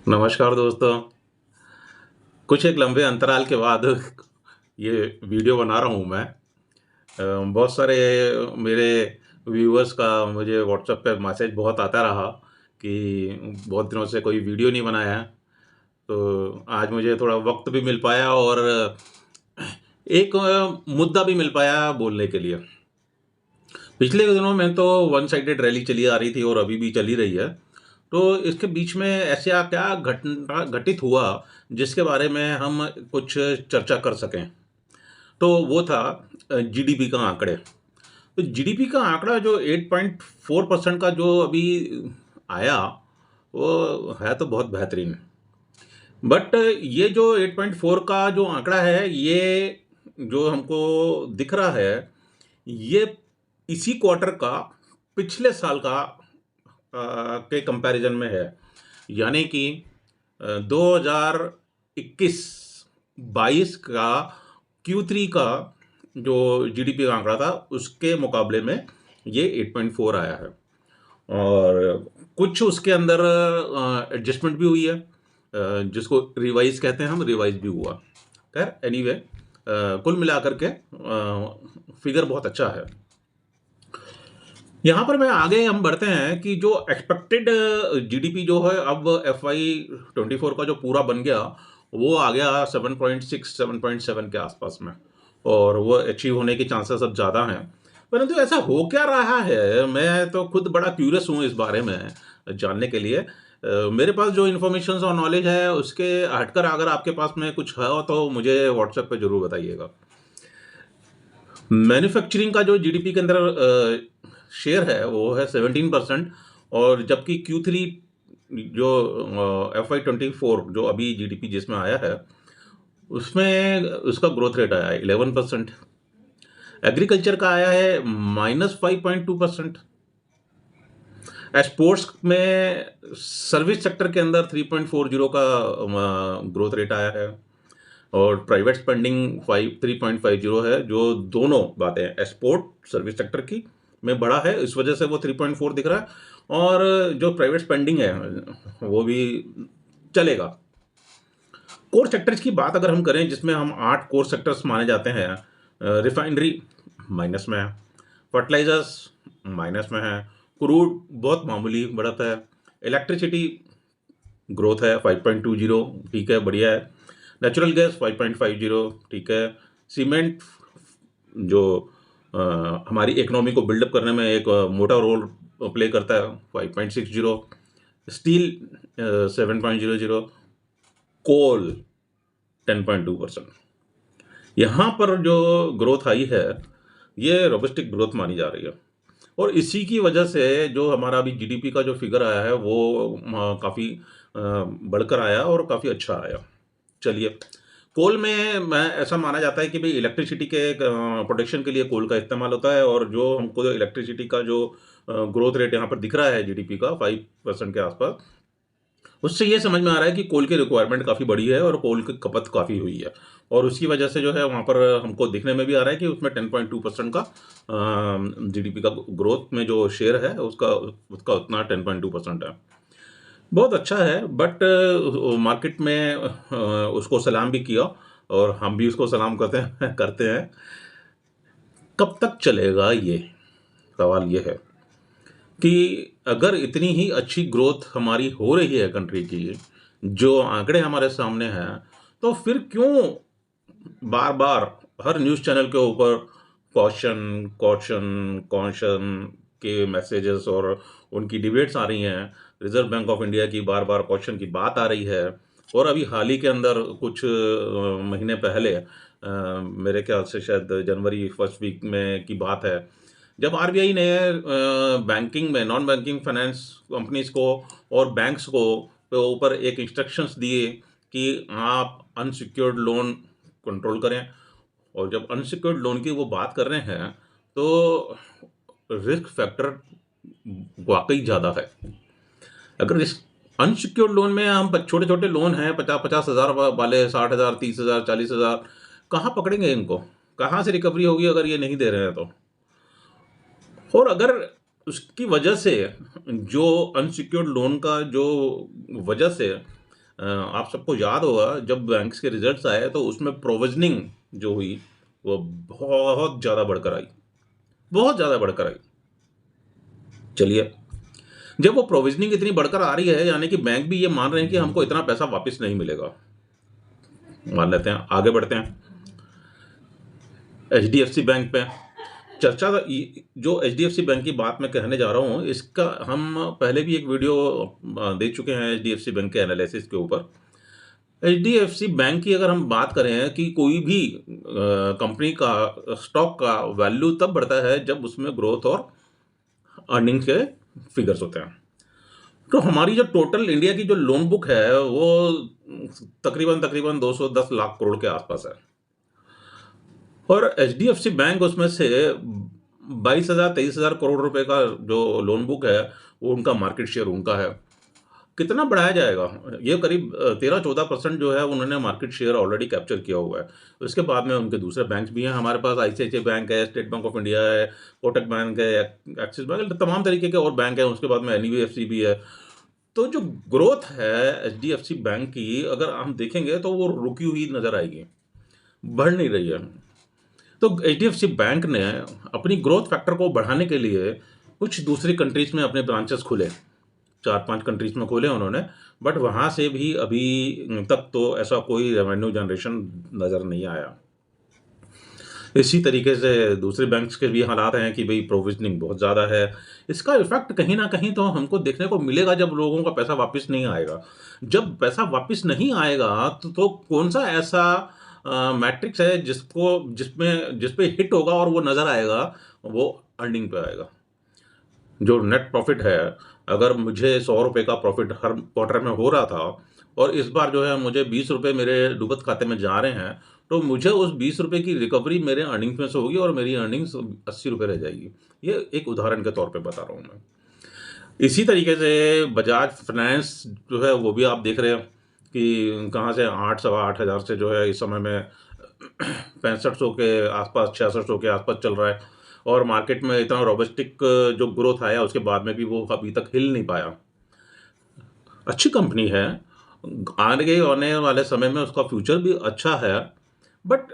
नमस्कार दोस्तों। कुछ एक लंबे अंतराल के बाद ये वीडियो बना रहा हूँ मैं। बहुत सारे मेरे व्यूअर्स का मुझे व्हाट्सएप पे मैसेज बहुत आता रहा कि बहुत दिनों से कोई वीडियो नहीं बनाया है। तो आज मुझे थोड़ा वक़्त भी मिल पाया और एक मुद्दा भी मिल पाया बोलने के लिए। पिछले दिनों में तो वन साइडेड रैली चली आ रही थी और अभी भी चली रही है। तो इसके बीच में ऐसा क्या घटना घटित हुआ जिसके बारे में हम कुछ चर्चा कर सकें? तो वो था जीडीपी का आंकड़े। तो जीडीपी का आंकड़ा जो 8.4% का जो अभी आया, वो है तो बहुत बेहतरीन। बट ये जो 8.4 का जो आंकड़ा है, ये जो हमको दिख रहा है, ये इसी क्वार्टर का पिछले साल का के कंपैरिजन में है। यानी कि 2021-22 का Q3 का जो जीडीपी का आंकड़ा था, उसके मुकाबले में ये 8.4 आया है। और कुछ उसके अंदर एडजस्टमेंट भी हुई है, जिसको रिवाइज कहते हैं हम, रिवाइज भी हुआ। खैर एनीवे, कुल मिलाकर के फिगर बहुत अच्छा है। यहाँ पर मैं आगे हम बढ़ते हैं कि जो एक्सपेक्टेड जीडीपी जो है अब FY24 का जो पूरा बन गया, वो आ गया 7.6 7.7 के आसपास में, और वो अचीव होने के चांसेस अब ज़्यादा हैं। परंतु ऐसा हो क्या रहा है, मैं तो खुद बड़ा क्यूरियस हूँ इस बारे में जानने के लिए। मेरे पास जो इन्फॉर्मेशन और नॉलेज है उसके हटकर अगर आपके पास में कुछ है तो मुझे व्हाट्सएप पे ज़रूर बताइएगा। मैन्युफैक्चरिंग का जो जीडीपी के अंदर शेयर है वो है 17%, और जबकि Q3 जो FY24 जो अभी जीडीपी जिसमें आया है, उसमें उसका ग्रोथ रेट आया है 11%। एग्रीकल्चर का आया है -5.2%। एक्सपोर्ट्स में सर्विस सेक्टर के अंदर 3.40 का ग्रोथ रेट आया है, और प्राइवेट स्पेंडिंग 3.50 है। जो दोनों बातें एक्सपोर्ट सर्विस सेक्टर की में बढ़ा है, इस वजह से वो 3.4 दिख रहा है, और जो प्राइवेट स्पेंडिंग है वो भी चलेगा। कोर सेक्टर्स की बात अगर हम करें, जिसमें हम 8 कोर सेक्टर्स माने जाते हैं, रिफाइनरी माइनस में है, फर्टिलाइजर्स माइनस में है, क्रूड बहुत मामूली बढ़त है, इलेक्ट्रिसिटी ग्रोथ है 5.20, ठीक है, बढ़िया है। नेचुरल गैस 5.50, ठीक है। सीमेंट जो हमारी इकोनॉमी को बिल्डअप करने में एक मोटा रोल प्ले करता है, 5.60। स्टील 7.00। कोल 10.2%। यहाँ पर जो ग्रोथ आई है, ये रोबस्टिक ग्रोथ मानी जा रही है, और इसी की वजह से जो हमारा अभी जीडीपी का जो फिगर आया है वो काफ़ी बढ़कर आया और काफ़ी अच्छा आया। चलिए, कोल में मैं ऐसा माना जाता है कि भई इलेक्ट्रिसिटी के प्रोडक्शन के लिए कोल का इस्तेमाल होता है, और जो हमको इलेक्ट्रिसिटी का जो ग्रोथ रेट यहाँ पर दिख रहा है जीडीपी का 5% के आसपास, उससे ये समझ में आ रहा है कि कोल की रिक्वायरमेंट काफ़ी बड़ी है और कोल की खपत काफ़ी हुई है, और उसकी वजह से जो है वहाँ पर हमको दिखने में भी आ रहा है कि उसमें 10.2% का जीडीपी का ग्रोथ में जो शेयर है उसका उसका उतना 10.2% है। बहुत अच्छा है, बट मार्केट में उसको सलाम भी किया, और हम भी उसको सलाम करते हैं करते हैं। कब तक चलेगा ये? सवाल ये है कि अगर इतनी ही अच्छी ग्रोथ हमारी हो रही है कंट्री की, जो आंकड़े हमारे सामने हैं, तो फिर क्यों बार-बार हर न्यूज़ चैनल के ऊपर कॉशन, कॉशन, कॉशन के मैसेजेस और उनकी डिबेट्स आ रही हैं। रिज़र्व बैंक ऑफ इंडिया की बार-बार कॉशन की बात आ रही है, और अभी हाल ही के अंदर कुछ महीने पहले, मेरे ख्याल से शायद जनवरी फर्स्ट वीक में की बात है, जब आरबीआई ने बैंकिंग में नॉन बैंकिंग फाइनेंस कंपनीज़ को और बैंक्स को के ऊपर एक इंस्ट्रक्शंस दिए कि आप अनसिक्योर्ड लोन कंट्रोल करें। और जब अनसिक्योर्ड लोन की वो बात कर रहे हैं, तो रिस्क फैक्टर वाक़ई ज़्यादा है। अगर इस अनसिक्योर्ड लोन में हम छोटे-छोटे लोन हैं, 50-50 हज़ार वाले, 60,000, 30,000, 40,000, कहाँ पकड़ेंगे इनको? कहाँ से रिकवरी होगी अगर ये नहीं दे रहे हैं तो? और अगर उसकी वजह से जो अनसिक्योर्ड लोन का जो वजह से आप सबको याद होगा जब बैंक्स के रिजल्ट्स आए तो उसमें प्रोविजनिंग जो हुई वो बहुत ज़्यादा बढ़कर आई, बहुत ज़्यादा बढ़कर आई। चलिए, जब वो प्रोविजनिंग इतनी बढ़कर आ रही है यानी कि बैंक भी ये मान रहे हैं कि हमको इतना पैसा वापस नहीं मिलेगा। मान लेते हैं, आगे बढ़ते हैं एचडीएफसी बैंक पे। चर्चा जो एचडीएफसी बैंक की बात मैं कहने जा रहा हूँ, इसका हम पहले भी एक वीडियो दे चुके हैं एचडीएफसी बैंक के एनालिसिस के ऊपर। एचडीएफसी बैंक की अगर हम बात करें कि कोई भी कंपनी का स्टॉक का वैल्यू तब बढ़ता है जब उसमें ग्रोथ और अर्निंग के फिगर्स होते हैं। तो हमारी जो टोटल इंडिया की जो लोन बुक है वो तकरीबन 210 लाख करोड़ के आसपास है, और एचडीएफसी बैंक उसमें से 22,000-23,000 करोड़ रुपए का जो लोन बुक है वो उनका मार्केट शेयर उनका है। कितना बढ़ाया जाएगा? ये करीब 13-14% जो है उन्होंने मार्केट शेयर ऑलरेडी कैप्चर किया हुआ है। उसके बाद में उनके दूसरे बैंक्स भी हैं, हमारे पास आईसीआईसीआई बैंक है, स्टेट बैंक ऑफ इंडिया है, कोटक बैंक है, एक्सिस बैंक, तमाम तरीके के और बैंक हैं। उसके बाद में एनबीएफसी भी है। तो जो ग्रोथ है एचडीएफसी बैंक की अगर हम देखेंगे तो वो रुकी हुई नजर आएगी, बढ़ नहीं रही है। तो एचडीएफसी बैंक ने अपनी ग्रोथ फैक्टर को बढ़ाने के लिए कुछ दूसरी कंट्रीज में अपने ब्रांचेस खोले, 4-5 कंट्रीज में खोले उन्होंने, बट वहाँ से भी अभी तक तो ऐसा कोई रेवेन्यू जनरेशन नज़र नहीं आया। इसी तरीके से दूसरे बैंक्स के भी हालात हैं कि भाई प्रोविजनिंग बहुत ज़्यादा है। इसका इफ़ेक्ट कहीं न कहीं तो हमको देखने को मिलेगा जब लोगों का पैसा वापस नहीं आएगा। जब पैसा वापस नहीं आएगा तो कौन-सा ऐसा मैट्रिक्स है जिस पे हिट होगा और वो नज़र आएगा, वो अर्निंग पे आएगा। जो नेट प्रॉफ़िट है, अगर मुझे ₹100 का प्रॉफ़िट हर क्वार्टर में हो रहा था और इस बार जो है मुझे ₹20 मेरे डूबत खाते में जा रहे हैं, तो मुझे उस ₹20 की रिकवरी मेरे अर्निंग्स में से होगी और मेरी अर्निंग्स ₹80 रह जाएगी। ये एक उदाहरण के तौर पे बता रहा हूँ मैं। इसी तरीके से बजाज फाइनेंस जो है वो भी आप देख रहे हो कि कहाँ से 8 सवा 8 हज़ार से जो है इस समय में 6500 के आसपास 6600 के आसपास चल रहा है, और मार्केट में इतना रोबस्टिक जो ग्रोथ आया उसके बाद में भी वो अभी तक हिल नहीं पाया। अच्छी कंपनी है, आगे आने वाले समय में उसका फ्यूचर भी अच्छा है, बट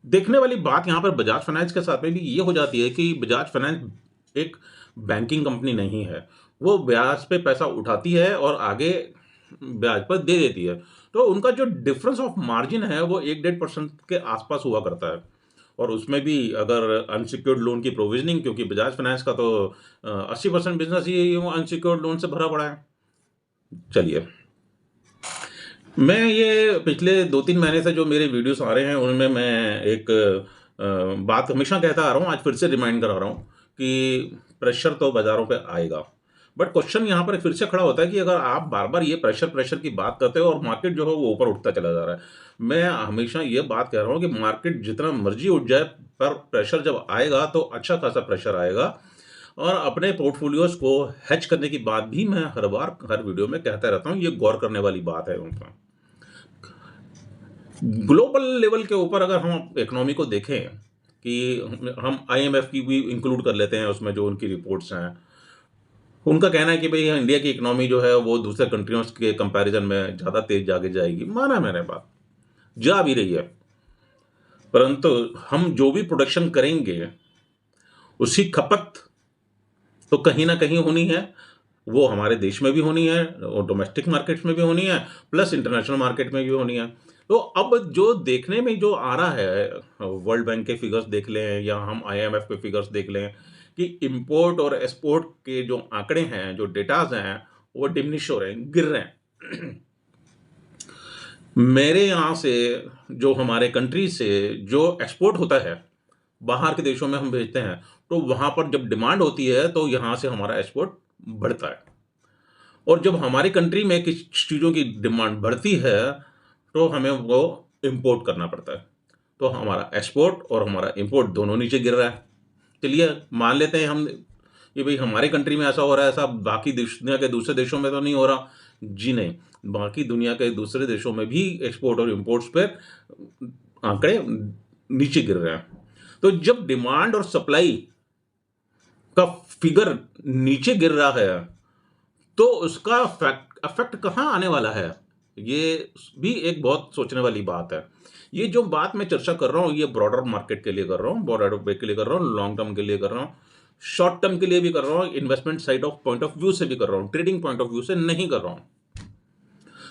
देखने वाली बात यहाँ पर बजाज फाइनेंस के साथ में भी ये हो जाती है कि बजाज फाइनेंस एक बैंकिंग कंपनी नहीं है। वो ब्याज पे पैसा उठाती है और आगे ब्याज पर दे देती है। तो उनका जो डिफरेंस ऑफ मार्जिन है वो 1-1.5% के आसपास हुआ करता है, और उसमें भी अगर अनसिक्योर्ड लोन की प्रोविजनिंग, क्योंकि बजाज फाइनेंस का तो 80% बिजनेस ही अनसिक्योर्ड लोन से भरा पड़ा है। चलिए, मैं ये पिछले 2-3 महीने से जो मेरे वीडियोस आ रहे हैं उनमें मैं एक बात हमेशा कहता आ रहा हूँ, आज फिर से रिमाइंड करा रहा हूँ कि प्रेशर तो बाज़ारों पे आएगा। बट क्वेश्चन यहाँ पर फिर से खड़ा होता है कि अगर आप बार-बार ये प्रेशर की बात करते हो और मार्केट जो है वो ऊपर उठता चला जा रहा है। मैं हमेशा ये बात कह रहा हूँ कि मार्केट जितना मर्ज़ी उठ जाए, पर प्रेशर जब आएगा तो अच्छा खासा प्रेशर आएगा, और अपने पोर्टफोलियोज़ को हेज करने की बात भी मैं हर बार हर वीडियो में कहता रहता हूँ। ये गौर करने वाली बात है उनका। ग्लोबल लेवल के ऊपर अगर हम इकोनॉमी को देखें कि हम आईएमएफ की भी इंक्लूड कर लेते हैं उसमें, जो उनकी रिपोर्ट्स हैं, उनका कहना है कि भाई इंडिया की इकोनॉमी जो है वो दूसरे कंट्रियों के कंपैरिजन में ज़्यादा तेज आगे जाएगी। माना मैंने बात, जा भी रही है, परंतु हम जो भी प्रोडक्शन करेंगे उसकी खपत तो कहीं ना कहीं होनी है। वो हमारे देश में भी होनी है और डोमेस्टिक मार्केट्स में भी होनी है, प्लस इंटरनेशनल मार्केट में भी होनी है। तो अब जो देखने में जो आ रहा है, वर्ल्ड बैंक के फिगर्स देख लें या हम आईएमएफ के फिगर्स देख लें, कि इंपोर्ट और एक्सपोर्ट के जो आंकड़े हैं, जो डेटाज हैं, वो डिमिनिश हो रहे हैं, गिर रहे हैं। मेरे यहाँ से जो हमारे कंट्री से जो एक्सपोर्ट होता है, बाहर के देशों में हम भेजते हैं, तो वहाँ पर जब डिमांड होती है तो यहाँ से हमारा एक्सपोर्ट बढ़ता है, और जब हमारी कंट्री में किसी चीज़ों की डिमांड बढ़ती है तो हमें वो इंपोर्ट करना पड़ता है। तो हमारा एक्सपोर्ट और हमारा इंपोर्ट दोनों नीचे गिर रहा है। चलिए मान लेते हैं हम कि भाई हमारी कंट्री में ऐसा हो रहा है, ऐसा बाकी दुनिया के दूसरे देशों में तो नहीं हो रहा। जी नहीं, बाकी दुनिया के दूसरे देशों में भी एक्सपोर्ट और इंपोर्ट्स पे आंकड़े नीचे गिर रहे हैं। तो जब डिमांड और सप्लाई का फिगर नीचे गिर रहा है तो उसका इफेक्ट कहाँ आने वाला है? ये भी एक बहुत सोचने वाली बात है। ये जो बात मैं चर्चा कर रहा हूँ, ये ब्रॉडर मार्केट के लिए कर रहा हूँ, ब्रॉडर वे के लिए कर रहा हूँ, लॉन्ग टर्म के लिए कर रहा हूँ, शॉर्ट टर्म के लिए भी कर रहा हूँ, investment side of point of view से भी कर रहा हूँ, ट्रेडिंग पॉइंट ऑफ व्यू से नहीं कर रहा हूँ।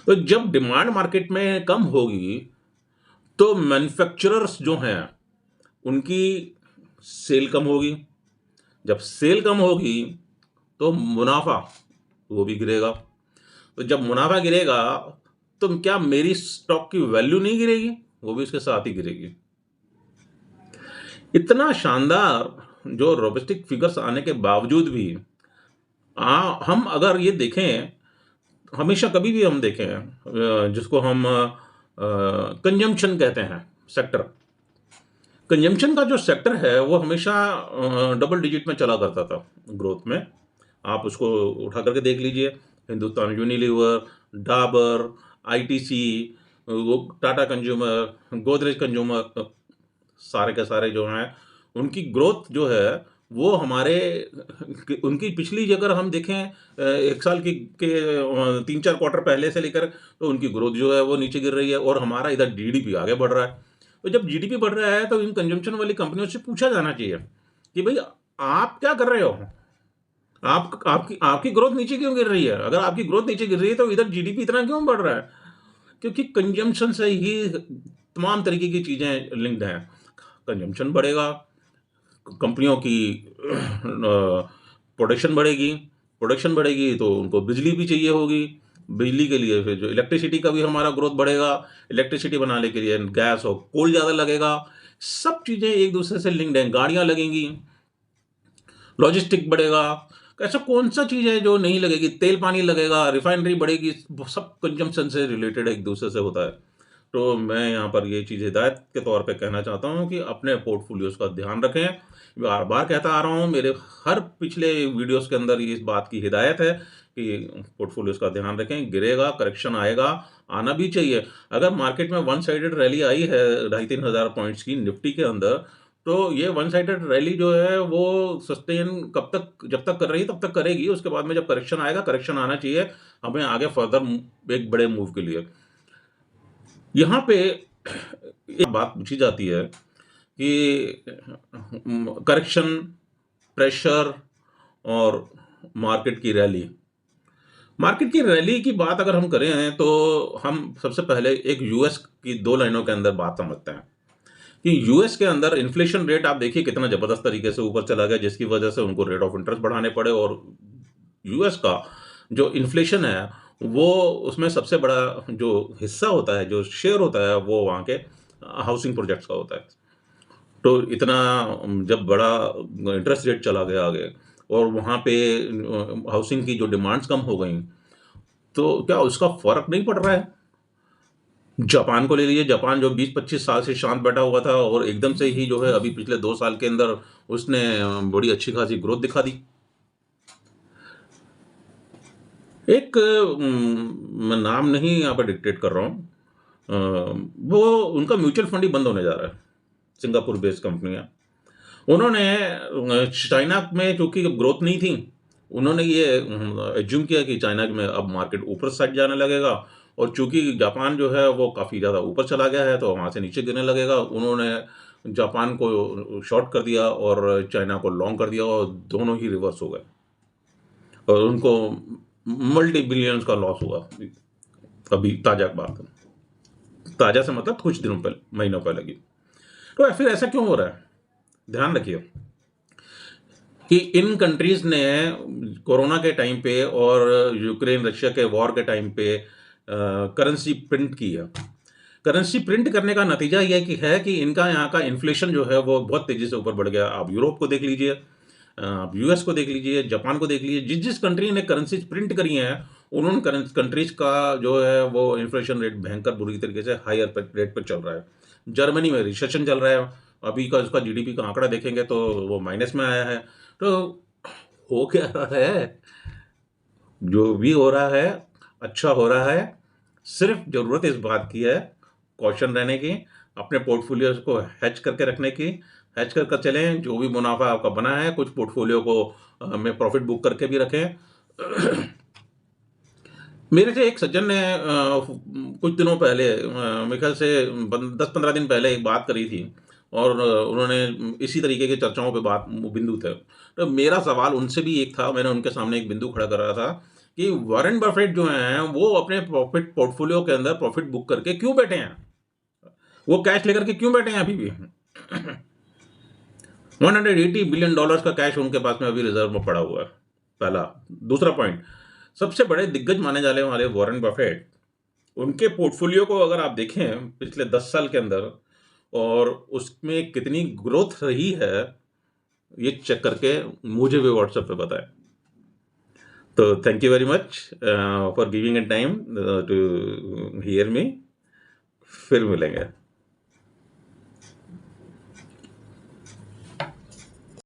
तो जब डिमांड मार्केट में कम होगी, तो मैन्युफैक्चरर्स जो हैं, उनकी सेल कम होगी। जब सेल कम होगी, तो मुनाफा वो भी गिरेगा। तो जब मुनाफा गिरेगा, तो क्या मेरी स्टॉक की वैल्यू नहीं गिरेगी? वो भी उसके साथ ही गिरेगी। इतना शानदार जो रोबस्टिक फिगर्स आने के बावजूद भी हम अगर ये देखें, हमेशा कभी भी हम देखें, जिसको हम कंजम्पशन कहते हैं सेक्टर, कंजम्पशन का जो सेक्टर है वो हमेशा डबल डिजिट में चला करता था ग्रोथ में। आप उसको उठा करके देख लीजिए, हिंदुस्तान यूनिलीवर, डाबर, आईटीसी, वो टाटा कंज्यूमर, गोदरेज कंज्यूमर, सारे के सारे जो हैं, उनकी ग्रोथ जो है वो हमारे उनकी पिछली अगर हम देखें, एक साल की के 3-4 क्वार्टर पहले से लेकर, तो उनकी ग्रोथ जो है वो नीचे गिर रही है, और हमारा इधर जीडीपी आगे बढ़ रहा है। तो जब जीडीपी बढ़ रहा है, तो इन कंजम्पशन वाली कंपनियों से पूछा जाना चाहिए कि भाई आप क्या कर रहे हो, आपकी आपकी ग्रोथ नीचे क्यों गिर रही है? अगर आपकी ग्रोथ नीचे गिर रही है, तो इधर जीडीपी इतना क्यों बढ़ रहा है? क्योंकि कंजम्पशन से ही तमाम तरीके की चीजें लिंक्ड हैं। कंजम्पशन बढ़ेगा, कंपनियों की प्रोडक्शन बढ़ेगी, प्रोडक्शन बढ़ेगी तो उनको बिजली भी चाहिए होगी, बिजली के लिए फिर जो इलेक्ट्रिसिटी का भी हमारा ग्रोथ बढ़ेगा, इलेक्ट्रिसिटी बनाने के लिए गैस और कोल ज़्यादा लगेगा। सब चीज़ें एक दूसरे से लिंक्ड हैं, गाड़ियाँ लगेंगी, लॉजिस्टिक बढ़ेगा। ऐसा कौन सा चीज़ है जो नहीं लगेगी? तेल पानी लगेगा, रिफाइनरी बढ़ेगी, सब कंजम्पशन से रिलेटेड एक दूसरे से होता है। तो मैं यहाँ पर ये चीज़ हिदायत के तौर पे कहना चाहता हूँ कि अपने पोर्टफोलियोज़ का ध्यान रखें। बार-बार कहता आ रहा हूँ, मेरे हर पिछले वीडियोज़ के अंदर ये इस बात की हिदायत है कि पोर्टफोलियोज़ का ध्यान रखें। गिरेगा, करेक्शन आएगा, आना भी चाहिए। अगर मार्केट में वन साइडेड रैली आई है 2500-3000 पॉइंट्स की निफ्टी के अंदर, तो ये वन साइडेड रैली जो है वो सस्टेन कब तक, जब तक कर रही है तब तक करेगी। उसके बाद में जब करेक्शन आएगा, करेक्शन आना चाहिए हमें आगे फर्दर एक बड़े मूव के लिए। यहाँ पे एक बात पूछी जाती है कि करेक्शन, प्रेशर और मार्केट की रैली। मार्केट की रैली की बात अगर हम करें, तो हम सबसे पहले एक यूएस की 2 लाइनों के अंदर बात समझते हैं कि यूएस के अंदर इन्फ्लेशन रेट आप देखिए कितना ज़बरदस्त तरीके से ऊपर चला गया, जिसकी वजह से उनको रेट ऑफ इंटरेस्ट बढ़ाने पड़े, और यूएस का जो इन्फ्लेशन है, वो उसमें सबसे बड़ा जो हिस्सा होता है, जो शेयर होता है, वो वहाँ के हाउसिंग प्रोजेक्ट्स का होता है। तो इतना जब बड़ा इंटरेस्ट रेट चला गया आगे, और वहाँ पे हाउसिंग की जो डिमांड्स कम हो गई, तो क्या उसका फ़र्क नहीं पड़ रहा है? जापान को ले लीजिए, जापान जो 20-25 साल से शांत बैठा हुआ था, और एकदम से ही जो है अभी पिछले 2 साल के अंदर उसने बड़ी अच्छी खासी ग्रोथ दिखा दी। एक मैं नाम नहीं यहाँ पर डिक्टेट कर रहा हूँ, वो उनका म्यूचुअल फंड ही बंद होने जा रहा है, सिंगापुर बेस्ड कंपनी है। उन्होंने चाइना में चूँकि ग्रोथ नहीं थी, उन्होंने ये एज्यूम किया कि चाइना में अब मार्केट ऊपर साइड जाने लगेगा, और चूँकि जापान जो है वो काफ़ी ज़्यादा ऊपर चला गया है, तो वहाँ से नीचे गिरने लगेगा। उन्होंने जापान को शॉर्ट कर दिया और चाइना को लॉन्ग कर दिया, और दोनों ही रिवर्स हो गए, और उनको मल्टी बिलियंस का लॉस हुआ। अभी ताज़ा बात है, ताज़ा से मतलब कुछ दिनों पहले, महीनों पहले की। तो फिर ऐसा क्यों हो रहा है? ध्यान रखिए कि इन कंट्रीज़ ने कोरोना के टाइम पे और यूक्रेन रशिया के वॉर के टाइम पे करेंसी प्रिंट की है। करेंसी प्रिंट करने का नतीजा ये कि इनका यहाँ का इन्फ्लेशन जो है वो बहुत तेज़ी से ऊपर बढ़ गया। आप यूरोप को देख लीजिए, आप यूएस को देख लीजिए, जापान को देख लीजिए, जिस कंट्री ने करेंसीज प्रिंट करी हैं, उन्होंने कंट्रीज का जो है वो इन्फ्लेशन रेट भयंकर बुरी तरीके से हायर रेट पर चल रहा है। जर्मनी में रिसेशन चल रहा है, अभी का उसका जीडीपी का आंकड़ा देखेंगे तो वो माइनस में आया है। तो हो क्या रहा है? जो भी हो रहा है अच्छा हो रहा है। सिर्फ ज़रूरत इस बात की है कॉशन रहने की, अपने पोर्टफोलियोज़ को हेज करके रखने की। हेज कर चलें, जो भी मुनाफा आपका बना है, कुछ पोर्टफोलियो को में प्रॉफिट बुक करके भी रखें। मेरे से एक सज्जन ने कुछ दिनों पहले मेरे ख्याल से 10-15 दिन पहले एक बात करी थी और उन्होंने इसी तरीके की चर्चाओं पे बात बिंदु थे। तो मेरा सवाल उनसे भी एक था, मैंने उनके सामने एक बिंदु खड़ा कर रहा था कि वॉरेन बफेट जो हैं, वो अपने प्रॉफिट पोर्टफोलियो के अंदर प्रॉफिट बुक करके क्यों बैठे हैं? वो कैश लेकर के क्यों बैठे हैं अभी भी? $180 बिलियन का कैश उनके पास में अभी रिजर्व में पड़ा हुआ है, पहला। दूसरा पॉइंट, सबसे बड़े दिग्गज माने जाने वाले वॉरेन बफेट, उनके पोर्टफोलियो को अगर आप देखें पिछले 10 साल के अंदर और उसमें कितनी ग्रोथ रही है, ये चेक करके मुझे भी व्हाट्सएप पे बताएं। तो thank you very much for giving a time to hear me. फिर मिलेंगे।